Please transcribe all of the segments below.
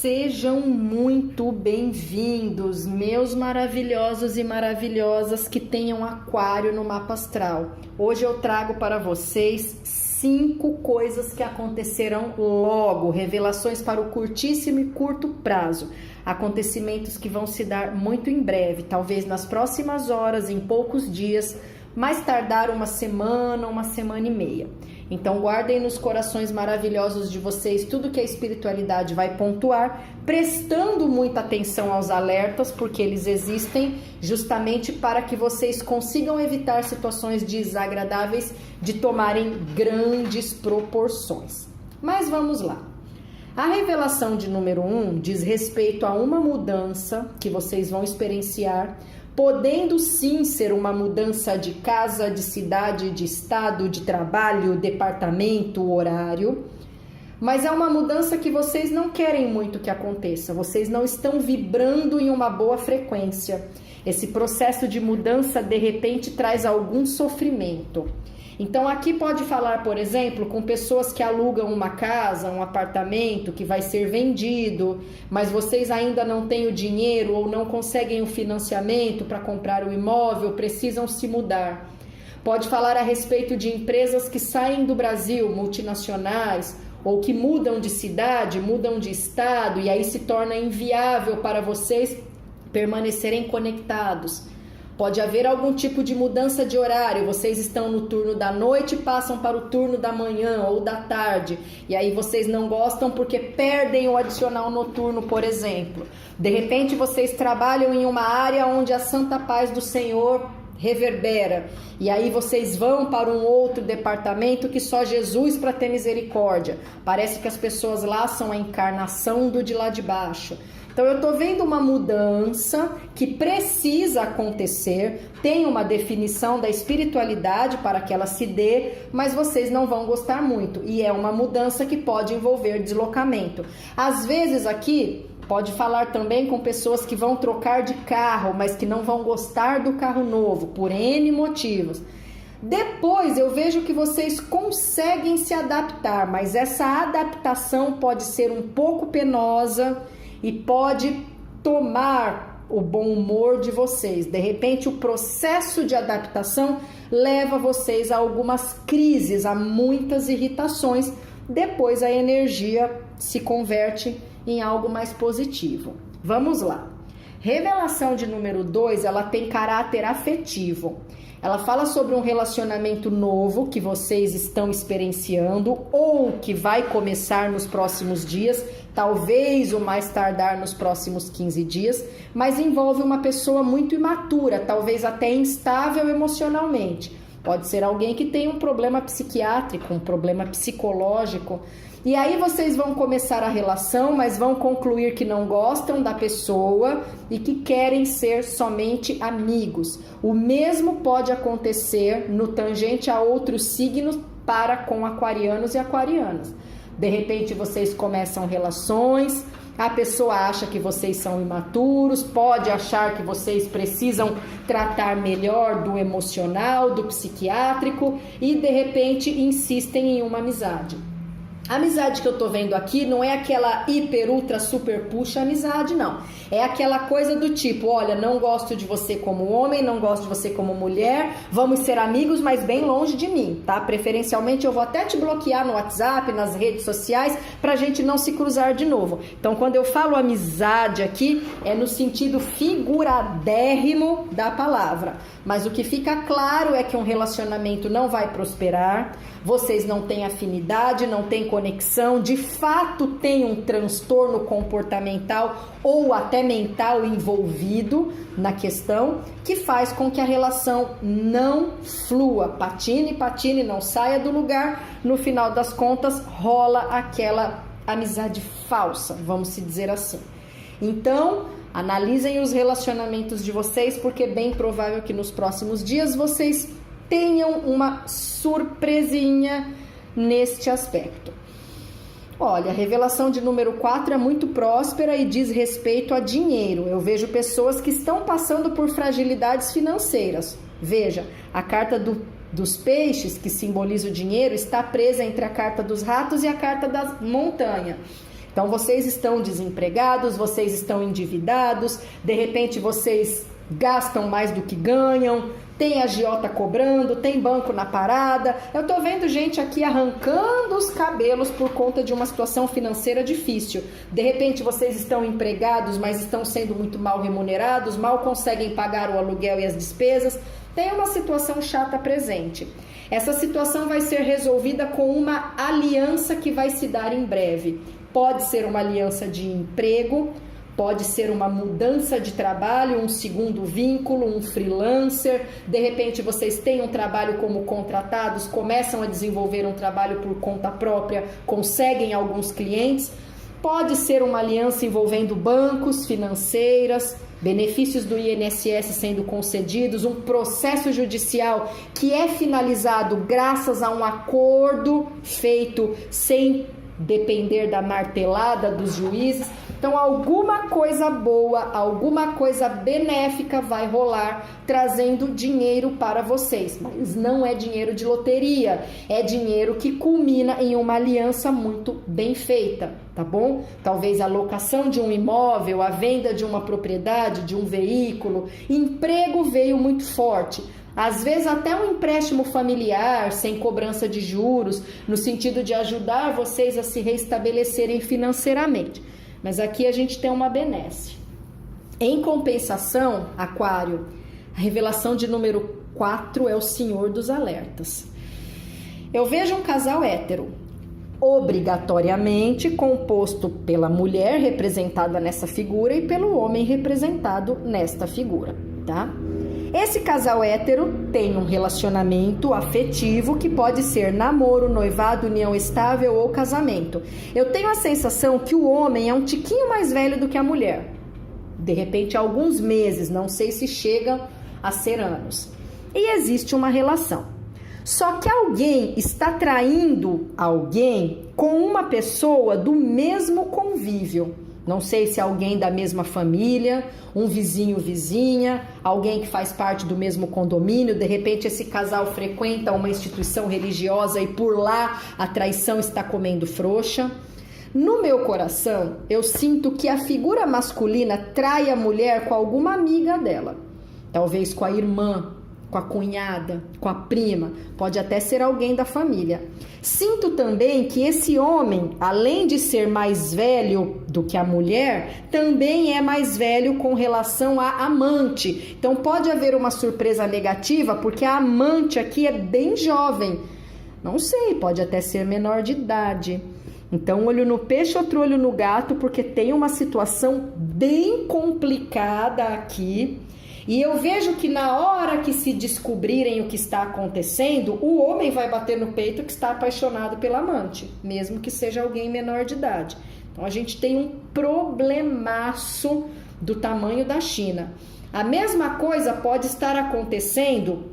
Sejam muito bem-vindos, meus maravilhosos e maravilhosas que tenham aquário no mapa astral. Hoje eu trago para vocês 5 coisas que acontecerão logo, revelações para o curtíssimo e curto prazo, acontecimentos que vão se dar muito em breve, talvez nas próximas horas, em poucos dias, mais tardar uma semana e meia. Então guardem nos corações maravilhosos de vocês tudo que a espiritualidade vai pontuar, prestando muita atenção aos alertas, porque eles existem justamente para que vocês consigam evitar situações desagradáveis de tomarem grandes proporções. Mas vamos lá. A revelação de número 1 diz respeito a uma mudança que vocês vão experienciar, podendo sim ser uma mudança de casa, de cidade, de estado, de trabalho, departamento, horário, mas é uma mudança que vocês não querem muito que aconteça, vocês não estão vibrando em uma boa frequência. Esse processo de mudança de repente traz algum sofrimento. Então aqui pode falar, por exemplo, com pessoas que alugam uma casa, um apartamento que vai ser vendido, mas vocês ainda não têm o dinheiro ou não conseguem o financiamento para comprar o imóvel, precisam se mudar. Pode falar a respeito de empresas que saem do Brasil, multinacionais, ou que mudam de cidade, mudam de estado, e aí se torna inviável para vocês permanecerem conectados. Pode haver algum tipo de mudança de horário, vocês estão no turno da noite e passam para o turno da manhã ou da tarde, e aí vocês não gostam porque perdem o adicional noturno, por exemplo. De repente vocês trabalham em uma área onde a santa paz do Senhor reverbera, e aí vocês vão para um outro departamento que só Jesus para ter misericórdia. Parece que as pessoas lá são a encarnação do de lá de baixo. Então eu estou vendo uma mudança que precisa acontecer, tem uma definição da espiritualidade para que ela se dê, mas vocês não vão gostar muito, e é uma mudança que pode envolver deslocamento. Às vezes aqui pode falar também com pessoas que vão trocar de carro, mas que não vão gostar do carro novo, por N motivos. Depois eu vejo que vocês conseguem se adaptar, mas essa adaptação pode ser um pouco penosa, e pode tomar o bom humor de vocês. De repente, o processo de adaptação leva vocês a algumas crises, a muitas irritações. Depois, a energia se converte em algo mais positivo. Vamos lá. Revelação de número 2, ela tem caráter afetivo. Ela fala sobre um relacionamento novo que vocês estão experienciando ou que vai começar nos próximos dias, talvez o mais tardar nos próximos 15 dias, mas envolve uma pessoa muito imatura, talvez até instável emocionalmente. Pode ser alguém que tem um problema psiquiátrico, um problema psicológico. E aí vocês vão começar a relação, mas vão concluir que não gostam da pessoa e que querem ser somente amigos. O mesmo pode acontecer no tangente a outros signos para com aquarianos e aquarianas. De repente vocês começam relações, a pessoa acha que vocês são imaturos, pode achar que vocês precisam tratar melhor do emocional, do psiquiátrico e de repente insistem em uma amizade. A amizade que eu tô vendo aqui não é aquela hiper, ultra, super puxa amizade, não. É aquela coisa do tipo, olha, não gosto de você como homem, não gosto de você como mulher, vamos ser amigos, mas bem longe de mim, tá? Preferencialmente eu vou até te bloquear no WhatsApp, nas redes sociais, pra gente não se cruzar de novo. Então, quando eu falo amizade aqui, é no sentido figuradérrimo da palavra. Mas o que fica claro é que um relacionamento não vai prosperar, vocês não têm afinidade, não têm conexão, de fato tem um transtorno comportamental ou até mental envolvido na questão, que faz com que a relação não flua, patine, não saia do lugar, no final das contas rola aquela amizade falsa, vamos se dizer assim. Então, analisem os relacionamentos de vocês, porque é bem provável que nos próximos dias vocês tenham uma surpresinha neste aspecto. Olha, a revelação de número 4 é muito próspera e diz respeito a dinheiro. Eu vejo pessoas que estão passando por fragilidades financeiras. Veja, a carta dos peixes, que simboliza o dinheiro, está presa entre a carta dos ratos e a carta da montanha. Então vocês estão desempregados, vocês estão endividados, de repente vocês gastam mais do que ganham, tem agiota cobrando, tem banco na parada. Eu tô vendo gente aqui arrancando os cabelos por conta de uma situação financeira difícil. De repente vocês estão empregados, mas estão sendo muito mal remunerados, mal conseguem pagar o aluguel e as despesas. Tem uma situação chata presente. Essa situação vai ser resolvida com uma aliança que vai se dar em breve. Pode ser uma aliança de emprego, pode ser uma mudança de trabalho, um segundo vínculo, um freelancer. De repente vocês têm um trabalho como contratados, começam a desenvolver um trabalho por conta própria, conseguem alguns clientes. Pode ser uma aliança envolvendo bancos, financeiras, benefícios do INSS sendo concedidos, um processo judicial que é finalizado graças a um acordo feito sem depender da martelada dos juízes. Então alguma coisa boa, alguma coisa benéfica vai rolar trazendo dinheiro para vocês, mas não é dinheiro de loteria, é dinheiro que culmina em uma aliança muito bem feita, tá bom? Talvez a locação de um imóvel, a venda de uma propriedade, de um veículo, emprego veio muito forte. Às vezes até um empréstimo familiar, sem cobrança de juros, no sentido de ajudar vocês a se reestabelecerem financeiramente. Mas aqui a gente tem uma benesse. Em compensação, Aquário, a revelação de número 4 é o Senhor dos Alertas. Eu vejo um casal hétero, obrigatoriamente composto pela mulher representada nessa figura e pelo homem representado nesta figura, tá? Esse casal hétero tem um relacionamento afetivo que pode ser namoro, noivado, união estável ou casamento. Eu tenho a sensação que o homem é um tiquinho mais velho do que a mulher. De repente, alguns meses, não sei se chega a ser anos. E existe uma relação. Só que alguém está traindo alguém com uma pessoa do mesmo convívio. Não sei se é alguém da mesma família, um vizinho, vizinha, alguém que faz parte do mesmo condomínio. De repente esse casal frequenta uma instituição religiosa e por lá a traição está comendo frouxa. No meu coração, eu sinto que a figura masculina trai a mulher com alguma amiga dela. Talvez com a irmã, com a cunhada, com a prima, pode até ser alguém da família. Sinto também que esse homem, além de ser mais velho do que a mulher, também é mais velho com relação à amante. Então pode haver uma surpresa negativa, porque a amante aqui é bem jovem. Não sei, pode até ser menor de idade. Então, olho no peixe, outro olho no gato, porque tem uma situação bem complicada aqui. E eu vejo que na hora que se descobrirem o que está acontecendo, o homem vai bater no peito que está apaixonado pela amante, mesmo que seja alguém menor de idade. Então a gente tem um problemaço do tamanho da China. A mesma coisa pode estar acontecendo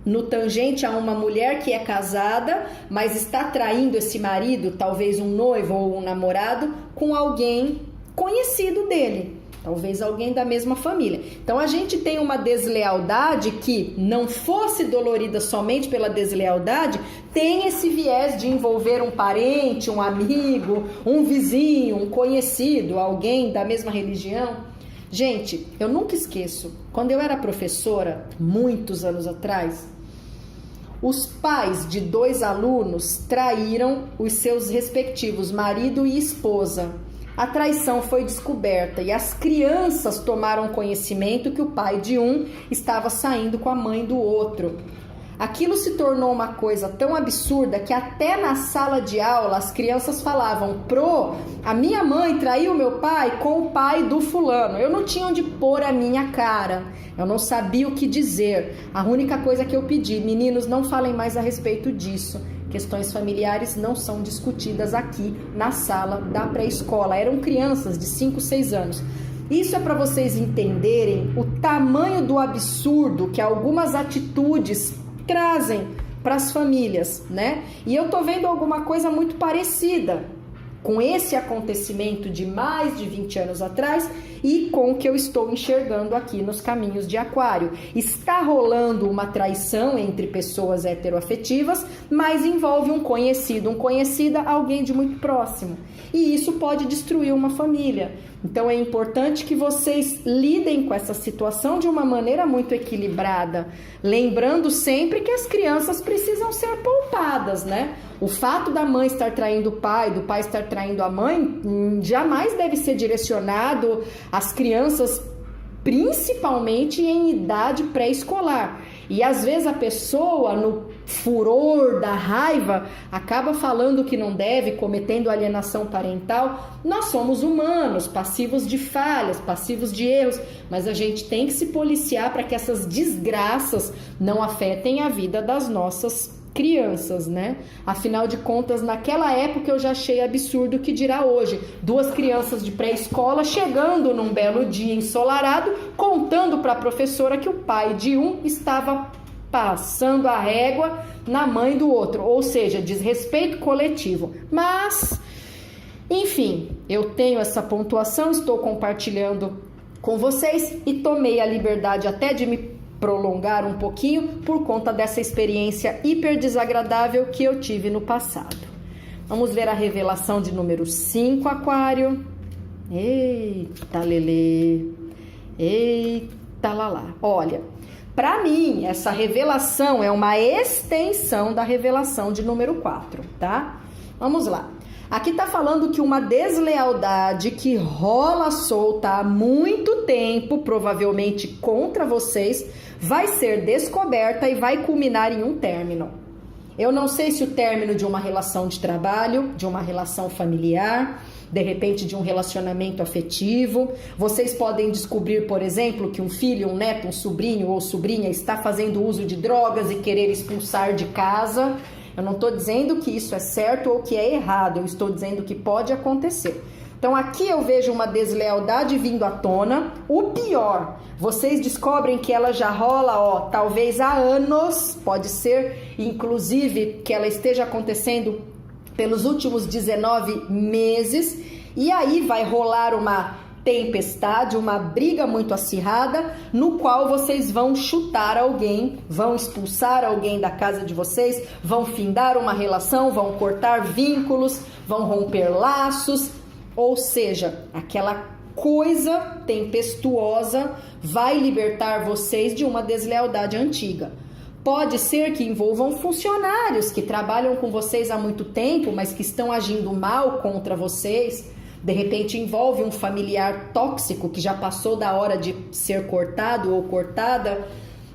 no tangente a uma mulher que é casada, mas está traindo esse marido, talvez um noivo ou um namorado, com alguém conhecido dele. Talvez alguém da mesma família. Então a gente tem uma deslealdade que, não fosse dolorida somente pela deslealdade, tem esse viés de envolver um parente, um amigo, um vizinho, um conhecido, alguém da mesma religião. Gente, eu nunca esqueço, quando eu era professora, muitos anos atrás, os pais de 2 alunos traíram os seus respectivos marido e esposa. A traição foi descoberta e as crianças tomaram conhecimento que o pai de um estava saindo com a mãe do outro. Aquilo se tornou uma coisa tão absurda que até na sala de aula as crianças falavam: a minha mãe traiu meu pai com o pai do fulano. Eu não tinha onde pôr a minha cara, eu não sabia o que dizer. A única coisa que eu pedi: meninos, não falem mais a respeito disso. Questões familiares não são discutidas aqui na sala da pré-escola. Eram crianças de 5, 6 anos. Isso é para vocês entenderem o tamanho do absurdo que algumas atitudes trazem para as famílias, né? E eu tô vendo alguma coisa muito parecida com esse acontecimento de mais de 20 anos atrás e com o que eu estou enxergando aqui nos caminhos de Aquário. Está rolando uma traição entre pessoas heteroafetivas, mas envolve um conhecido, conhecida, alguém de muito próximo. E isso pode destruir uma família. Então é importante que vocês lidem com essa situação de uma maneira muito equilibrada, lembrando sempre que as crianças precisam ser poupadas, né? O fato da mãe estar traindo o pai, do pai estar traindo a mãe, jamais deve ser direcionado às crianças, principalmente em idade pré-escolar. E às vezes a pessoa, no furor da raiva, acaba falando que não deve, cometendo alienação parental. Nós somos humanos, passivos de falhas, passivos de erros, mas a gente tem que se policiar para que essas desgraças não afetem a vida das nossas crianças, né? Afinal de contas, naquela época eu já achei absurdo, o que dirá hoje. 2 crianças de pré-escola chegando num belo dia ensolarado, contando para a professora que o pai de um estava passando a régua na mãe do outro, ou seja, desrespeito coletivo. Mas, enfim, eu tenho essa pontuação, estou compartilhando com vocês e tomei a liberdade até de me prolongar um pouquinho por conta dessa experiência hiper desagradável que eu tive no passado. Vamos ver a revelação de número 5, Aquário. Eita, lelê. Eita, lalá. Olha, para mim, essa revelação é uma extensão da revelação de número 4, tá? Vamos lá. Aqui tá falando que uma deslealdade que rola solta há muito tempo, provavelmente contra vocês, vai ser descoberta e vai culminar em um término. Eu não sei se o término de uma relação de trabalho, de uma relação familiar, de repente de um relacionamento afetivo. Vocês podem descobrir, por exemplo, que um filho, um neto, um sobrinho ou sobrinha está fazendo uso de drogas e querer expulsar de casa. Eu não estou dizendo que isso é certo ou que é errado, eu estou dizendo que pode acontecer. Então aqui eu vejo uma deslealdade vindo à tona. O pior, vocês descobrem que ela já rola, talvez há anos, pode ser inclusive que ela esteja acontecendo pelos últimos 19 meses, e aí vai rolar uma tempestade, uma briga muito acirrada, no qual vocês vão chutar alguém, vão expulsar alguém da casa de vocês, vão findar uma relação, vão cortar vínculos, vão romper laços, ou seja, aquela coisa tempestuosa vai libertar vocês de uma deslealdade antiga. Pode ser que envolvam funcionários que trabalham com vocês há muito tempo, mas que estão agindo mal contra vocês. De repente envolve um familiar tóxico que já passou da hora de ser cortado ou cortada.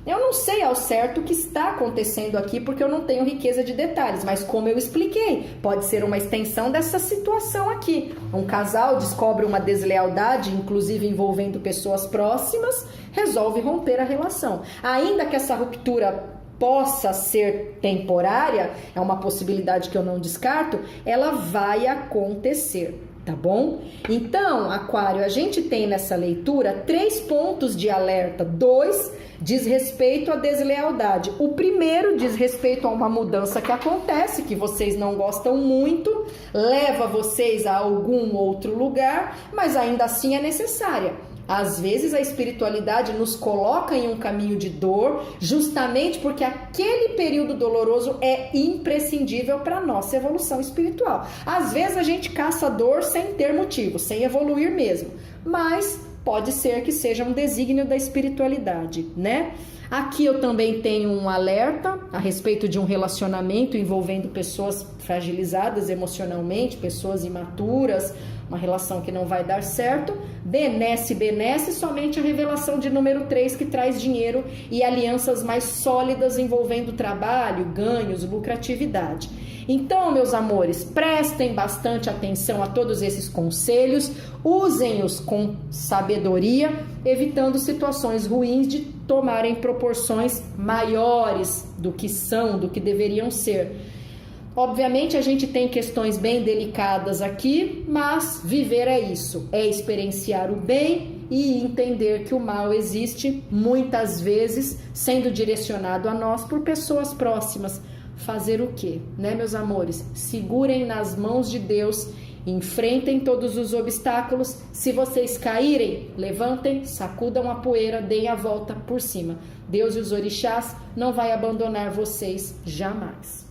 Eu não sei ao certo o que está acontecendo aqui, porque eu não tenho riqueza de detalhes, mas como eu expliquei, pode ser uma extensão dessa situação aqui. Um casal descobre uma deslealdade, inclusive envolvendo pessoas próximas, resolve romper a relação. Ainda que essa ruptura possa ser temporária, é uma possibilidade que eu não descarto, ela vai acontecer. Tá bom? Então, Aquário, a gente tem nessa leitura 3 pontos de alerta. 2 diz respeito à deslealdade. O primeiro diz respeito a uma mudança que acontece, que vocês não gostam muito, leva vocês a algum outro lugar, mas ainda assim é necessária. Às vezes a espiritualidade nos coloca em um caminho de dor, justamente porque aquele período doloroso é imprescindível para a nossa evolução espiritual. Às vezes a gente caça dor sem ter motivo, sem evoluir mesmo, mas pode ser que seja um desígnio da espiritualidade, né? Aqui eu também tenho um alerta a respeito de um relacionamento envolvendo pessoas fragilizadas emocionalmente, pessoas imaturas, uma relação que não vai dar certo. Benesse somente a revelação de número 3, que traz dinheiro e alianças mais sólidas envolvendo trabalho, ganhos, lucratividade. Então, meus amores, prestem bastante atenção a todos esses conselhos, usem-os com sabedoria, evitando situações ruins de tomarem proporções maiores do que são, do que deveriam ser. Obviamente a gente tem questões bem delicadas aqui, mas viver é isso, é experienciar o bem e entender que o mal existe muitas vezes sendo direcionado a nós por pessoas próximas. Fazer o quê, né, meus amores? Segurem nas mãos de Deus Enfrentem todos os obstáculos. Se vocês caírem, levantem, sacudam a poeira, deem a volta por cima. Deus e os orixás não vai abandonar vocês jamais.